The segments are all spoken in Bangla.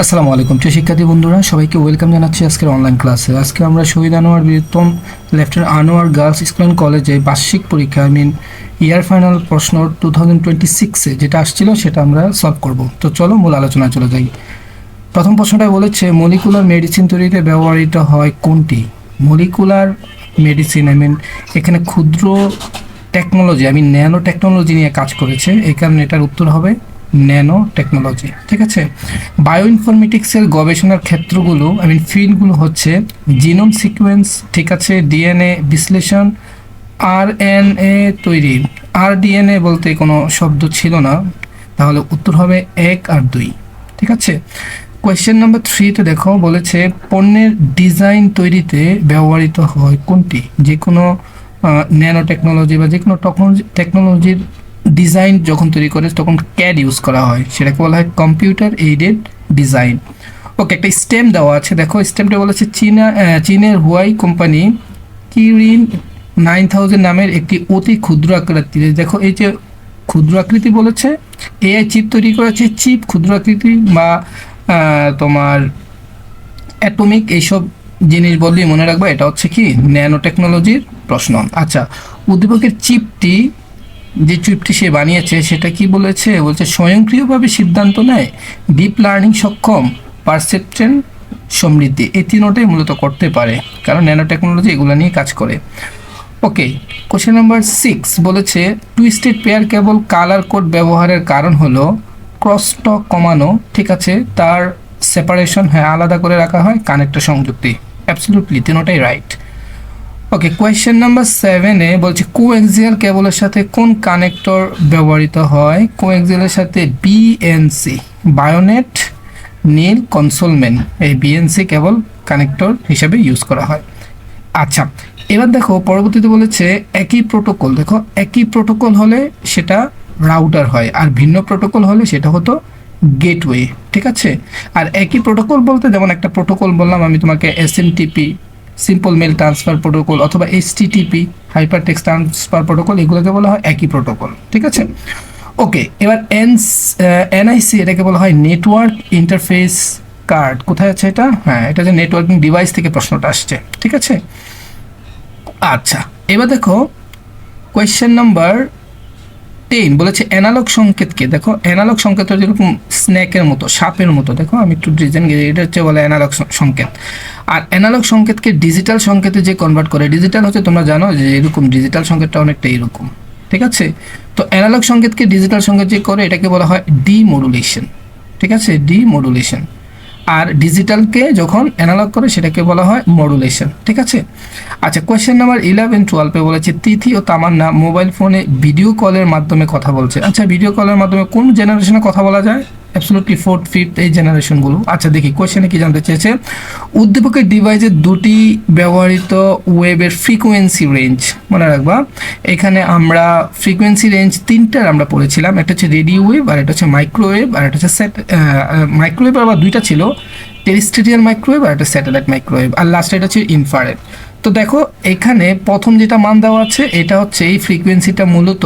আসসালামু আলাইকুম প্রিয় শিক্ষার্থী বন্ধুরা, সবাইকে ওয়েলকাম জানাচ্ছি আজকের অনলাইন ক্লাসে। আজকে আমরা শহীদ আনোয়ার বীরত্তম lieutenant Anwar girls school and কলেজে বার্ষিক পরীক্ষা ইয়ার ফাইনাল প্রশ্ন 2026-এ যেটা আসছিল সেটা আমরা সলভ করব। তো চলো মূল আলোচনায় চলে যাই। প্রথম প্রশ্নটা বলেছে মলিকুলার মেডিসিন তৈরিতে ব্যবহৃত হয় কোনটি? মলিকুলার মেডিসিন এখানে ক্ষুদ্র টেকনোলজি ন্যানো টেকনোলজি নিয়ে কাজ করেছে, এই কারণে এটার উত্তর হবে ন্যানো টেকনোলজি। ঠিক আছে। বায়ো ইনফরমেটিক্সের গবেষণার ক্ষেত্রগুলো ফিল্ডগুলো হচ্ছে জিনোম সিকোয়েন্স, ঠিক আছে, ডিএনএ বিশ্লেষণ, আরএনএ তৈরি। ডিএনএ বলতে কোনো শব্দ ছিল না, তাহলে উত্তর হবে 1 আর 2। ঠিক আছে। কোয়েশ্চেন নাম্বার 3তে দেখো বলেছে পণ্যের ডিজাইন তৈরিতে ব্যবহৃত হয় কোনটি? যে কোনো ন্যানো টেকনোলজি বা যে কোনো টেকনোলজির ডিজাইন যখন তৈরি করে তখন ক্যাড ইউজ করা হয়, সেটাকে বলা হয় কম্পিউটার এইডেড ডিজাইন। ওকে, একটা স্টেম দেওয়া আছে, দেখো স্টেমটা বলেছে চীনের হুয়াই কোম্পানি কিরিন 9000 নামের একটি অতি ক্ষুদ্র আকৃতি। দেখো এই যে ক্ষুদ্র আকৃতি বলেছে, এআই চিপ তৈরি করেছে, চিপ ক্ষুদ্র আকৃতি বা তোমার অ্যাটমিক এইসব জিনিস বললেই মনে রাখবা এটা হচ্ছে কি ন্যানো টেকনোলজির প্রশ্ন। আচ্ছা, উদ্দীপকের যে চিপটি সে বানিয়েছে সেটা কি বলেছে? বলছে স্বয়ংক্রিয়ভাবে সিদ্ধান্ত নেয়, ডিপ লার্নিং সক্ষম, পারসেপশন সমৃদ্ধি। এই তিনটাই মূলত করতে পারে, কারণ ন্যানো টেকনোলজি এগুলো নিয়ে কাজ করে। ওকে, কোশ্চেন নাম্বার 6 বলেছে twisted pair cable colour code ব্যবহারের কারণ হলো ক্রস টক কমানো। ঠিক আছে, তার সেপারেশন আলাদা করে রাখা হয়, কানেক্টর সংযুক্তি। অ্যাবসলিউটলি তিনটাই রাইট। ওকে, কোয়েশ্চেন নাম্বার 7-এ বলছে কোএক্সিয়াল কেবলের সাথে কোন কানেক্টর ব্যবহৃত হয়? কোএক্সিয়ালের সাথে বিএনসি, বায়োনেট নীল কনসোলমেন, এই বিএনসি কেবল কানেক্টর হিসেবে ইউজ করা হয়। আচ্ছা, এবার দেখো পরবর্তীতে বলেছে একই প্রোটোকল। দেখো একই প্রোটোকল হলে সেটা রাউটার হয়, আর ভিন্ন প্রোটোকল হলে সেটা হতো গেটওয়ে। ঠিক আছে। আর একই প্রোটোকল বলতে যেমন একটা প্রোটোকল বললাম আমি তোমাকে, SMTP simple mail transfer protocol, অথবা HTTP hypertext transfer protocol, এগুলোকে বলা হয় একই প্রোটোকল। ঠিক আছে। ওকে, এবার এনআইসি এটাকে বলা হয় নেটওয়ার্ক ইন্টারফেস কার্ড। কোথায় আছে এটা? এটা যে নেটওয়ার্কিং ডিভাইস থেকে প্রশ্নটা আসছে। ঠিক আছে। আচ্ছা, এবার দেখো কোয়েশ্চেন নাম্বার 10 বলেছে অ্যানালগ সংকেতকে, দেখো অ্যানালগ সংকেত যেরকম স্ন্যাকের মতো, সাপের মতো। দেখো আমি একটু ডিজাইন, এটা হচ্ছে বলে অ্যানালগ সংকেত। আর অ্যানালগ সংকেতকে ডিজিটাল সংকেতে যে কনভার্ট করে, ডিজিটাল হচ্ছে তোমরা জানো যে এরকম ডিজিটাল সংকেতটা অনেকটা এরকম। ঠিক আছে। তো অ্যানালগ সংকেতকে ডিজিটাল সংকেত যে করে এটাকে বলা হয় ডিমোডুলেশন। ঠিক আছে, ডিমোডুলেশন। আর ডিজিটালকে যখন অ্যানালগ করে সেটাকে বলা হয় মডুলেশন। ঠিক আছে। আচ্ছা, কোয়েশ্চেন নাম্বার 11-12-এ বলেছে তিথি ও তামান্না মোবাইল ফোনে ভিডিও কলের মাধ্যমে কথা বলছে। আচ্ছা, ভিডিও কলের মাধ্যমে কোন জেনারেশনে কথা বলা যায়? অ্যাবসলিউটলি 4th 5th এই জেনারেশনগুলো। আচ্ছা, দেখি কোয়েশ্চেনে কি জানতে চেয়েছে। উদ্দীপকের ডিভাইসের দুটি ব্যবহৃত ওয়েবের ফ্রিকোয়েন্সি রেঞ্জ মনে রাখবা। এখানে আমরা ফ্রিকোয়েন্সি রেঞ্জ তিনটার আমরা পড়েছিলাম, একটা হচ্ছে রেডিও ওয়েভ, আর একটা হচ্ছে মাইক্রোওয়েভ, আর একটা হচ্ছে মাইক্রোওয়েভ আবার দুইটা ছিল, টেরেস্ট্রিয়াল মাইক্রোওয়েভ আর একটা স্যাটেলাইট মাইক্রোওয়েভ, আর লাস্ট এটা হচ্ছে ইনফ্রারেড। তো দেখো এখানে প্রথম যেটা মান দেওয়া আছে এটা হচ্ছে এই ফ্রিকোয়েন্সিটা মূলত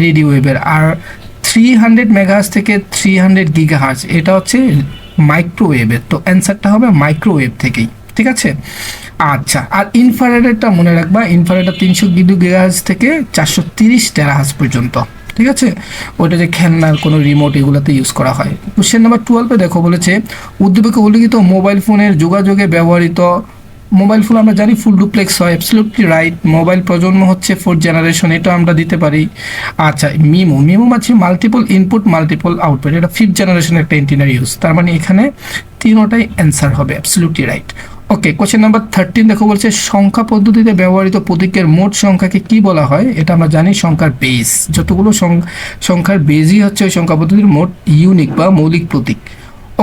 রেডিও ওয়েভের, আর 300 মেগাহার্জ থেকে 300 গিগাহার্জ এটা হচ্ছে মাইক্রোওয়েভের। তো অ্যান্সারটা হবে মাইক্রোওয়েভ থেকেই। ঠিক আছে। আচ্ছা, আর ইনফ্রারেডেরটা মনে রাখবা, ইনফ্রারেডটা 300 গিগাহার্জ থেকে 430 টেরাহার্জ পর্যন্ত। ঠিক আছে। ওইটা যে খেলনার কোনো রিমোট এগুলোতে ইউজ করা হয়। কোশ্চেন নাম্বার 12-এ দেখো বলেছে উদ্দীপকে উল্লিখিত মোবাইল ফোনের যোগাযোগে ব্যবহৃত, মোবাইল ফোন আমরা জানি ফুল ডুপ্লেক্স হয়, অ্যাবসলিউটলি রাইট। মোবাইল প্রজন্ম হচ্ছে 4th জেনারেশন, এটা আমরা দিতে পারি। আচ্ছা, মিমো আছে মাল্টিপল ইনপুট মাল্টিপল আউটপুট, এটা 5th জেনারেশনের একটা এন্টিনার ইউজ। তার মানে এখানে তিনটাই অ্যান্সার হবে, অ্যাবসলিউটলি রাইট। ওকে, কোশ্চেন নাম্বার 13 দেখো বলছে সংখ্যা পদ্ধতিতে ব্যবহৃত প্রতীকের মোট সংখ্যাকে কি বলা হয়? এটা আমরা জানি সংখ্যার বেজ, যতগুলো সংখ্যার বেজই হচ্ছে ওই সংখ্যা পদ্ধতির মোট ইউনিক বা মৌলিক প্রতীক।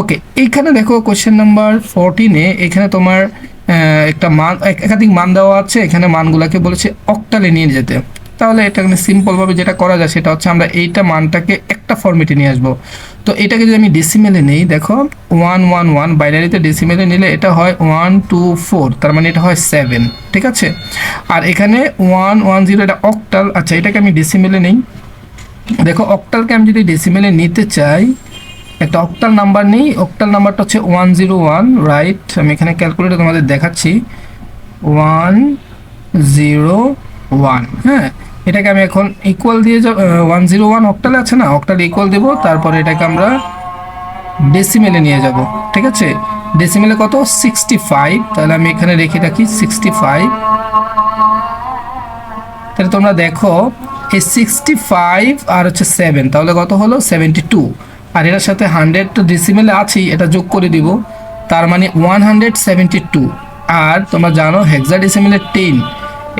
ওকে, এইখানে দেখো কোশ্চেন নাম্বার 14-এ এখানে তোমার একটা মান, একাধিক মান দেওয়া আছে, এখানে মানগুলোকে বলেছে অক্টালে নিয়ে যেতে। তাহলে এটা সিম্পলভাবে যেটা করা যায় সেটা হচ্ছে আমরা এইটা মানটাকে একটা ফর্মেটে নিয়ে আসবো। তো এটাকে যদি আমি ডেসিমেলে নেই, দেখো 111 বাইনারিতে ডেসিমেলে নিলে এটা হয় 124, তার মানে এটা হয় 7। ঠিক আছে। আর এখানে 110 এটা অক্টাল। আচ্ছা, এটাকে আমি ডেসিমেলে নেই, দেখো অক্টালকে আমি যদি ডেসিমেলে নিতে চাই একটা অক্টাল নাম্বার নেই, অক্টাল নাম্বারটা হচ্ছে 101, রাইট। আমি এখানে ক্যালকুলেটর তোমাদের দেখাচ্ছি, 101। হ্যাঁ, এটাকে আমি এখন ইকুয়াল দিয়ে যাব, 101 অক্টালে আছে না, অক্টাল ইকুয়াল দেবো, তারপরে এটাকে আমরা ডেসিমেলে নিয়ে যাব। ঠিক আছে, ডেসিমেলে কত, 65। তাহলে আমি এখানে রেখে রাখি 65। তাহলে তোমরা দেখো এই 65 আর হচ্ছে 7, তাহলে কত হলো 72। আর এটার সাথে 100 তো ডেসিমেলে আছেই, এটা যোগ করে দিব, তার মানে 172। আর তোমরা জানো হেক্সাডেসিমেলে 10,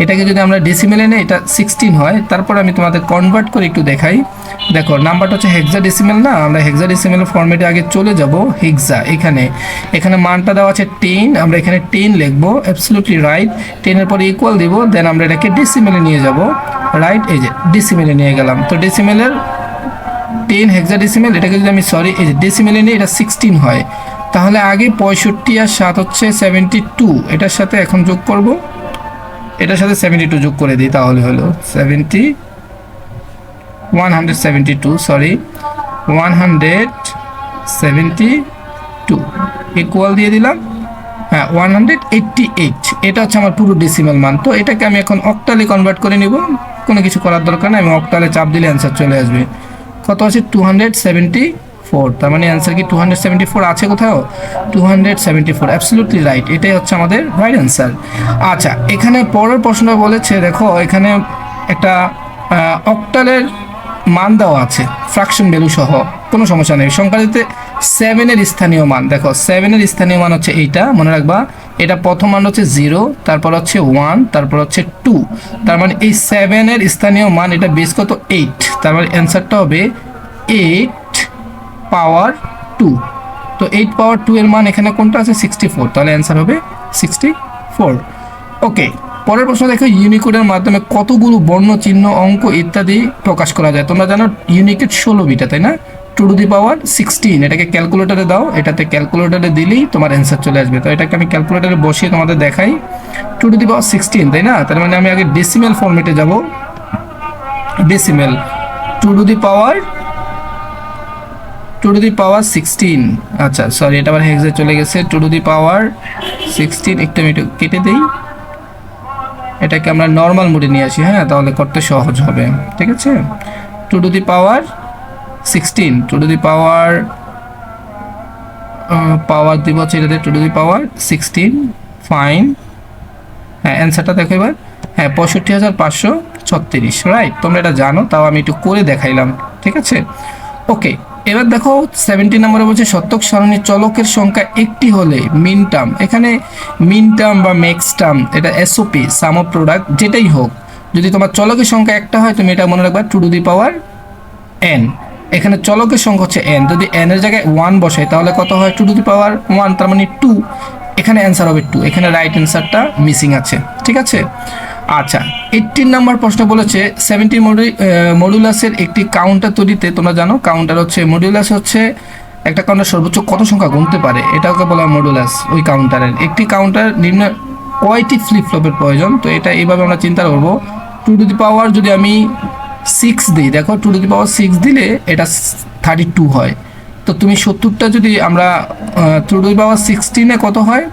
এটাকে যদি আমরা ডেসিমেলে নেই এটা 16 হয়। তারপর আমি তোমাদের কনভার্ট করে একটু দেখাই। দেখো নাম্বারটা হচ্ছে হেক্সাডেসিমেল না, আমরা হেক্সাডেসিমেল ফরম্যাটে আগে চলে যাব। হেক্সা, এখানে মানটা দেওয়া আছে 10, আমরা এখানে 10 লিখবো, অ্যাবসলিউটলি রাইট। 10 এর পরে ইকুয়াল দিব, দেন আমরা এটাকে ডেসিমেলে নিয়ে যাব, রাইট। এই যে ডেসিমেলে নিয়ে গেলাম, তো ডেসিমেলের 10 হেক্সাডেসিমেল, এটাকে যদি আমি এই যে ডেসিমেলে নিই এটা 16 হয়। তাহলে আগে 65 আর 7 হচ্ছে 72, এটার সাথে এখন যোগ করব, এটার সাথে 72 যোগ করে দিই, তাহলে হলো 172, সরি 172 ইকুয়াল দিয়ে দিলাম, হ্যাঁ 188। এটা হচ্ছে আমার পুরো ডেসিমাল মান। তো এটাকে আমি এখন অক্টালে কনভার্ট করে নিব, কোনো কিছু করার দরকার নেই, আমি অক্টালে চাপ দিলে অ্যান্সার চলে আসবে। কত আছে, 274। তার মানে অ্যান্সার কি 274 আছে কোথাও, 274, অ্যাবসলিউটলি রাইট। এটাই হচ্ছে আমাদের রাইট অ্যান্সার। আচ্ছা, এখানে পরের প্রশ্ন বলেছে, দেখো এখানে একটা অক্টালের মান দেওয়া আছে ফ্র্যাকশন ভ্যালু সহ, কোনো সমস্যা নেই। সংখ্যাটিতে 7-এর স্থানীয় মান, দেখো 7-এর স্থানীয় মান হচ্ছে এইটা, মনে রাখবা। এটা প্রথম মান হচ্ছে 0, তারপর হচ্ছে 1, তারপর হচ্ছে 2। তার মানে এই 7-এর স্থানীয় মান, এটা বেস কত 8, তার মানে অ্যান্সারটা হবে 8 পাওয়ার 2। তো 8 পাওয়ার 2 এর মান এখানে কোনটা আছে, 64, তাহলে অ্যান্সার হবে 64। ওকে, পরের প্রশ্ন দেখো, ইউনিকোডের মাধ্যমে কতগুলো বর্ণ, চিহ্ন, অঙ্ক ইত্যাদি প্রকাশ করা যায়। তোমরা জানো ইউনিকোড 16 বিটা, তাই না, 2^16। এটাকে ক্যালকুলেটরে দাও, এটাতে ক্যালকুলেটরে দিলেই তোমার অ্যান্সার চলে আসবে। তো এটাকে আমি ক্যালকুলেটরে বসিয়ে তোমাদের দেখাই, 2^16, তাই না। তার মানে আমি আগে ডেসিমেল ফরম্যাটে যাব, ডেসিমেল 2^16। আচ্ছা সরি, এটা আবার হেক্সে চলে গেছে, 2^16। একটু আমি কেটে দিই, এটাকে আমরা নর্মাল মোডে নিয়ে আসি, হ্যাঁ, তাহলে করতে সহজ হবে। ঠিক আছে, 2^16, পাওয়ার দিব হচ্ছে এটাতে 2^16, ফাইন। হ্যাঁ, অ্যান্সারটা দেখো এবার, হ্যাঁ 65,536, রাইট। তোমরা এটা জানো, তাও আমি একটু করে দেখাইলাম। ঠিক আছে, ওকে। এবার দেখো 70 নম্বরে বলছে শতক সারণী চলকের সংখ্যা একটি হলে মিন টার্ম, এখানে মিন টার্ম বা ম্যাক্স টার্ম, এটা এসওপি, সাম অফ প্রোডাক্ট যেটাই হোক, যদি তোমার চলকের সংখ্যা একটা হয় তুমি এটা মনে রাখবা 2^n। এখানে চলকের সংখ্যা হচ্ছে n, যদি n এর জায়গায় 1 বসাই তাহলে কত হয়, 2^1, তার মানে 2। এখানে অ্যান্সার হবে 2, এখানে রাইট অ্যান্সারটা মিসিং আছে। ঠিক আছে, আচ্ছা 18 নম্বর প্রশ্ন বলেছে 70 মডুলাসের একটি কাউন্টার তৈরিতে, তোমরা জানো কাউন্টার হচ্ছে, মডুলাস হচ্ছে একটা কাউন্টার সর্বোচ্চ কত সংখ্যা গুনতে পারে, এটাকে বলা হয় মডুলাস। ওই কাউন্টারের একটি কাউন্টার নিম্ন কয়টি ফ্লিপ ফ্লপের প্রয়োজন। তো এটা এইভাবে আমরা চিন্তা করবো, 2^, যদি আমি 6 দিই, দেখো 2^6 দিলে এটা 32 হয়। তো তুমি 70টা যদি আমরা 2^16 কত হয়,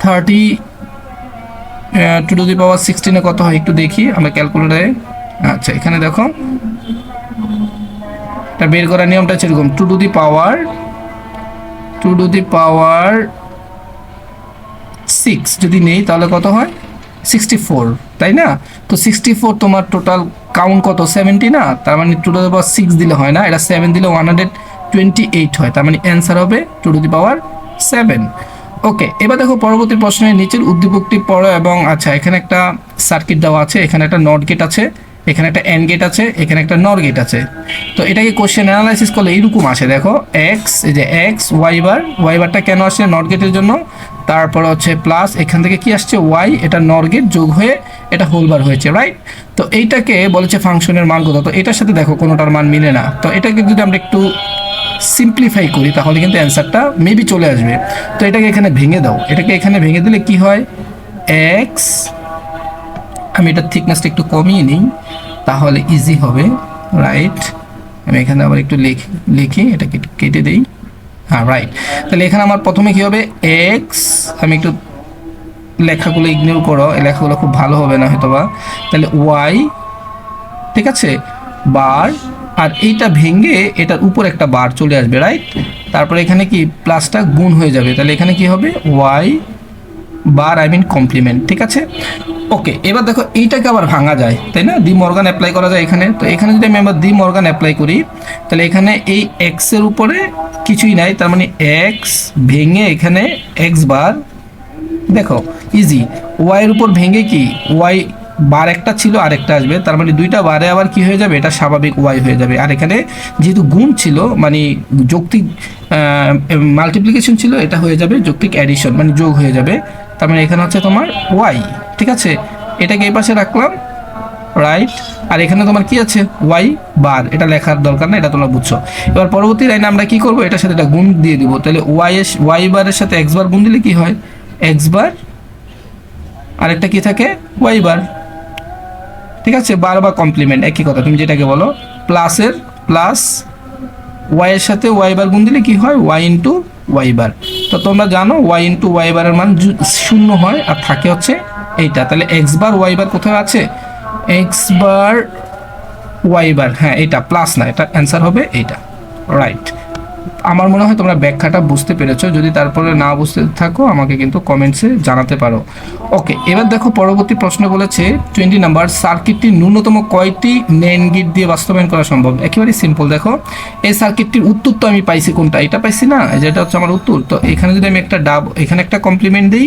2^16 কত হয় একটু দেখি আমরা ক্যালকুলেটারে। আচ্ছা এখানে দেখো, এটা বের করার নিয়মটা সেরকম, 2^6 যদি নেই তাহলে কত হয়, 64, তাই না। তো 64 তোমার টোটাল কাউন্ট কত, 70 না, তার মানে 2^6 দিলে হয় না, এটা 7 দিলে 128 হয়, তার মানে অ্যান্সার হবে 2^7। ওকে, এবার দেখো পরবর্তী প্রশ্নের নিচের উদ্দীপকটি পড়ো এবং আচ্ছা এখানে একটা সার্কিট দেওয়া আছে, এখানে একটা নট গেট আছে, এখানে একটা এন্ড গেট আছে, এখানে একটা নর গেট আছে। তো এটাকে কোশ্চেন অ্যানালাইসিস করলে এইরকম আসে, দেখো এক্স, এই যে এক্স ওয়াই বারটা কেন আসছে, নট গেটের জন্য। তারপর হচ্ছে প্লাস, এখান থেকে কি আসছে ওয়াই, এটা নর গেট যোগ হয়ে এটা হোল বার হয়েছে, রাইট। তো এইটাকে বলেছে ফাংশনের মান কত, তো এটার সাথে দেখো কোনোটার মান মিলে না। তো এটাকে যদি আমরা একটু সিম্পলিফাই করি তাহলে কিন্তু অ্যান্সারটা মেবি চলে আসবে। তো এটাকে এখানে ভেঙে দাও, এটাকে এখানে ভেঙে দিলে কি হয়, এক্স, আমি এটার থিকনেসটা একটু কমিয়ে নিই তাহলে ইজি হবে, রাইট। আমি এখানে আবার একটু লিখি এটাকে কেটে দিই। হ্যাঁ রাইট, তাহলে এখানে আমার প্রথমে কি হবে এক্স, আমি একটু লেখাগুলো ইগনোর করো, এই লেখাগুলো খুব ভালো হবে না হয়তোবা। তাহলে ওয়াই, ঠিক আছে, বার, আর এইটা ভেঙে এটার উপর একটা বার চলে আসবে, রাইট। তারপরে এখানে কি প্লাসটা গুণ হয়ে যাবে, তাহলে এখানে কি হবে Y bar, I mean complement, ঠিক আছে। ওকে, এবার দেখো এইটাকে আবার ভাঙা যায়, তাই না, ডি মর্গান অ্যাপ্লাই করা যায় এখানে। তো এখানে যদি আমি আবার ডি মর্গান অ্যাপ্লাই করি, তাহলে এখানে এই এক্সের উপরে কিছুই নাই, তার মানে এক্স ভেঙে এখানে এক্স বার, দেখো ইজি, ওয়াইয়ের উপর ভেঙে কি ওয়াই বার একটা ছিল আরেকটা আসবে, তার মানে দুইটা বারে আবার কি হয়ে যাবে, এটা স্বাভাবিক ওয়াই হয়ে যাবে। আর এখানে যেহেতু গুণ ছিল মানে যৌক্তিক মাল্টিপ্লিকেশন ছিল, এটা হয়ে যাবে যৌক্তিক অ্যাডিশন মানে যোগ হয়ে যাবে। তার মানে এখানে হচ্ছে তোমার ওয়াই, ঠিক আছে, এটাকে এই পাশে রাখলাম, রাইট। আর এখানে তোমার কি আছে ওয়াই বার, এটা লেখার দরকার না, এটা তোমরা বুঝছো। এবার পরবর্তী লাইনে আমরা কি করব, এটার সাথে এটা গুণ দিয়ে দিব, তাহলে ওয়াই বারের সাথে এক্স বার গুণ দিলে কি হয় এক্স বার, আরেকটা কি থাকে ওয়াই বার, ঠিক আছে, বার বা কমপ্লিমেন্ট একই কথা, তুমি যেটাকে বলো। প্লাসের প্লাস ওয়াই এর সাথে ওয়াই বার গুণ দিলে কি হয় ওয়াই ইন্টু ওয়াই বার। তো তোমরা জানো ওয়াই ইন্টু ওয়াই বারের মান 0 হয় আর থাকে হচ্ছে এইটা, তাহলে এক্স বার ওয়াই বার কোথায় আছে, এক্স বার ওয়াই বার, হ্যাঁ এটা প্লাস না, এটা অ্যান্সার হবে এইটা, রাইট। আমার মনে হয় তোমরা ব্যাখ্যাটা বুঝতে পেরেছো, যদি তারপরে না বুঝতে থাকো আমাকে কিন্তু কমেন্টসে জানাতে পারো। ওকে, এবার দেখো পরবর্তী প্রশ্ন বলেছে 20 নাম্বার, সার্কিটটির ন্যূনতম কয়টি NAND গেট দিয়ে বাস্তবায়ন করা সম্ভব। একেবারে সিম্পল, দেখো এই সার্কিটটির উত্তর তো আমি পাইছি কোনটা, এটা পাইছি না, যেটা হচ্ছে আমার উত্তর। তো এখানে যদি আমি একটা এখানে একটা কমপ্লিমেন্ট দিই,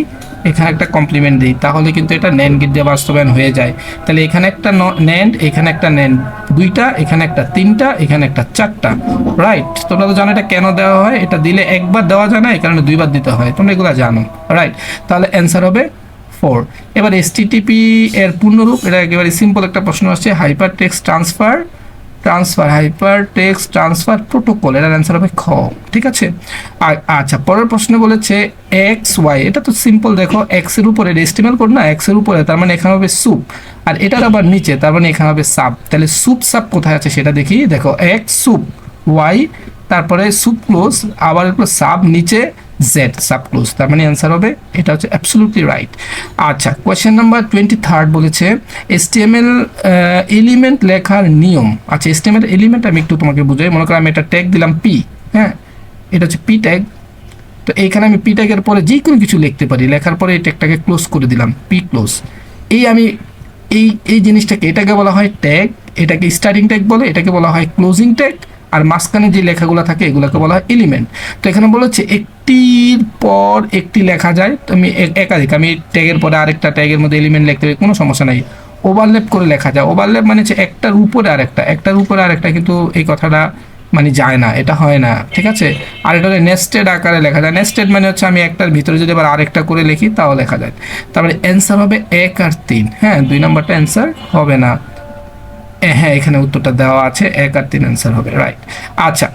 এখানে একটা কমপ্লিমেন্ট দিই, তাহলে কিন্তু এটা NAND গেট দিয়ে বাস্তবায়ন হয়ে যায়। তাহলে এখানে একটা NAND, এখানে একটা NAND, দুইটা, এখানে একটা তিনটা, এখানে একটা চারটা, রাইট। তোমরা তো জানো এটা কেন দেওয়া হয়, এটা দিলে একবার দেওয়া যায় না, এই কারণে দুইবার দিতে হয়, তোমরা এগুলো জানো, রাইট। তাহলে অ্যান্সার হবে 4। এবার HTTP এর পূর্ণরূপ, এটা একেবারে সিম্পল একটা প্রশ্ন আসছে, hyper text hyper text transfer protocol, এটার অ্যান্সার হবে খ, ঠিক আছে। আচ্ছা, পরের প্রশ্ন বলেছে এক্স ওয়াই, এটা তো সিম্পল, দেখো এক্স এর উপরে HTML কোড না, এক্স এর উপরে, তার মানে এখানে হবে সুপ, আর এটার আবার নিচে, তার মানে এখানে হবে সাব। তাহলে সুপ সাব কোথায় আছে সেটা দেখি, দেখো এক্স সুপ ওয়াই, তারপরে সুপ ক্লোজ, আবার একটু সাব, নিচে জেড সাব ক্লোজ, তার মানে অ্যান্সার হবে এটা হচ্ছে অ্যাবসলিউটলি রাইট। আচ্ছা, কোয়েশ্চেন নাম্বার 23 বলেছে HTML এলিমেন্ট লেখার নিয়ম। আচ্ছা, HTML এলিমেন্ট আমি একটু তোমাকে বুঝাই, মনে করো আমি একটা ট্যাগ দিলাম পি, হ্যাঁ এটা হচ্ছে পি ট্যাগ। তো এইখানে আমি পি ট্যাগের পরে যে কোনো কিছু লিখতে পারি, লেখার পরে এই ট্যাগটাকে ক্লোজ করে দিলাম, পি ক্লোজ। এই আমি এই জিনিসটাকে, এটাকে বলা হয় ট্যাগ, এটাকে স্টার্টিং ট্যাগ বলে, এটাকে বলা হয় ক্লোজিং ট্যাগ, আর মাঝখানে যে লেখাগুলো থাকে এগুলোকে বলা হয় এলিমেন্ট। তো এখানে বলেছে একটির পর একটি লেখা যায়, তো আমি একাধিক, আমি ট্যাগের পরে আরেকটা ট্যাগের মধ্যে এলিমেন্ট লিখতে পারি, কোনো সমস্যা নাই। ওভারল্যাপ করে লেখা যায়, ওভারল্যাপ মানে হচ্ছে একটার উপরে আরেকটা, একটার উপরে আরেকটা, কিন্তু এই কথাটা মানে যায় না, এটা হয় না, ঠিক আছে। আর এটা নেস্টেড আকারে লেখা যায়, নেস্টেড মানে হচ্ছে আমি একটার ভিতরে যদি আবার আরেকটা করে লিখি তাও লেখা যায়। তারপরে অ্যান্সার হবে 1 আর 3, হ্যাঁ 2 নম্বরটা অ্যান্সার হবে না, হ্যাঁ এখানে উত্তরটা দেওয়া আছে 1 আর 3 অ্যান্সার হবে, রাইট। আচ্ছা,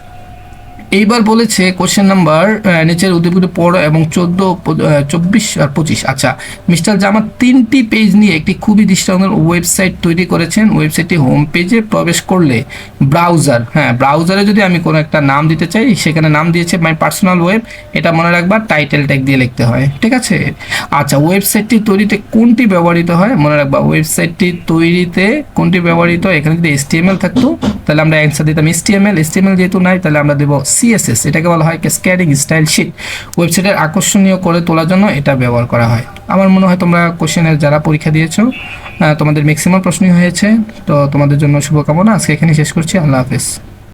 এইবার বলেছে কোশ্চেন নাম্বার, নিচের উদ্দীপকটি পড়ো এবং 14, 24 আর 25। আচ্ছা, মিস্টার জামা 3টি পেজ নিয়ে একটি খুবই দৃষ্টান্তমূলক ওয়েবসাইট তৈরি করেছেন। ওয়েবসাইটটি হোম পেজে প্রবেশ করলে ব্রাউজার, হ্যাঁ ব্রাউজারে যদি আমি কোনো একটা নাম দিতে চাই, সেখানে নাম দিয়েছে মাই পার্সোনাল ওয়েব, এটা মনে রাখবা টাইটেল ট্যাগ দিয়ে লিখতে হয়, ঠিক আছে। আচ্ছা, ওয়েবসাইটটি তৈরিতে কোনটি ব্যবহৃত হয়, মনে রাখবা ওয়েবসাইটটি তৈরিতে কোনটি ব্যবহৃত হয়। এখানে যদি HTML থাকতো তাহলে আমরা অ্যান্সার দিতাম HTML যেহেতু নাই তাহলে আমরা দেবো CSS, এটাকে বলা হয় ক্যাসকেডিং স্টাইল শিট। ওয়েবসাইটের আকর্ষণীয় করে তোলার জন্য এটা ব্যবহার করা হয়। আমার মনে হয় তোমরা কোশ্চেনের যারা পরীক্ষা দিয়েছো তোমাদের ম্যাক্সিমাম প্রশ্নই হয়েছে, তো তোমাদের জন্য শুভকামনা। আজকে এখানে শেষ করছি, আল্লাহ হাফেজ।